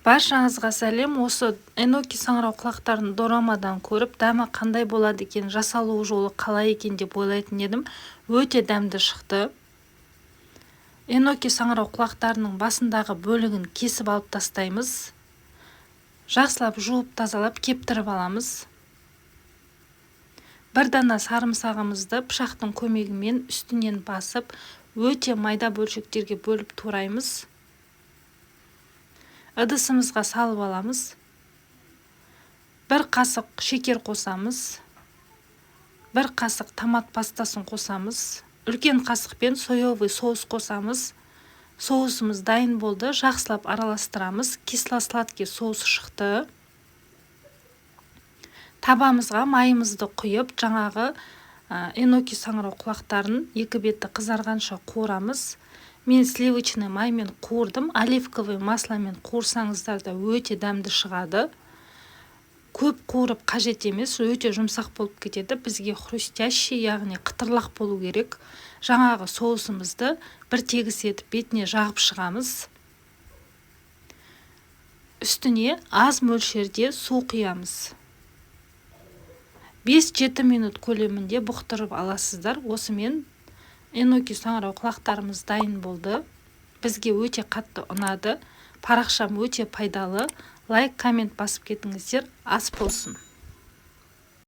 Баршаңызға сәлем. Осы Эноки саңырау құлақтарын дорамадан көріп, дәмі қандай болады екен, жасалу жолы қалай екен деп ойлайтын едім. Өте дәмді шықты. Эноки саңырау құлақтарының басындағы бөлігін кесіп алып тастаймыз. Жақсылап жуып тазалап кептіріп аламыз. Бір дана сарымсағымызды пышақтың көмегімен үстінен басып, өте майда бөлшектерге бөліп тураймыз. Ыдысымызға салып аламыз. Бір қасық шекер қосамыз. Бір қасық томат пастасын қосамыз. Үлкен қасықпен соевый соус қосамыз. Соусымыз дайын болды. Жақсылап араластырамыз. Кисло-сладкий соус шықты. Табамызға майымызды құйып, жаңағы эноки саңырау құлақтарын екі беті қызарғанша қуырамыз. Мен сливочный маймен қуырдым. Оливковый масламен қуырсаңыздар да өте дәмді шығады. Көп қуырып қажет емес, өте жұмсақ болып кетеді. Бізге хрустящий, яғни қытырлақ болу керек. Жаңағы соусымызды бір тегіс етіп бетіне жағып шығамыз. Үстіне аз мөлшерде су құямыз. 5-7 минут көлемінде бұқтырып аласыздар. Осымен эноки саңырау құлақтарымыз дайын болды. Бізге өте қатты ұнады. Парақшам өте пайдалы. Лайк, коммент басып кетіңіздер. Ас болсын.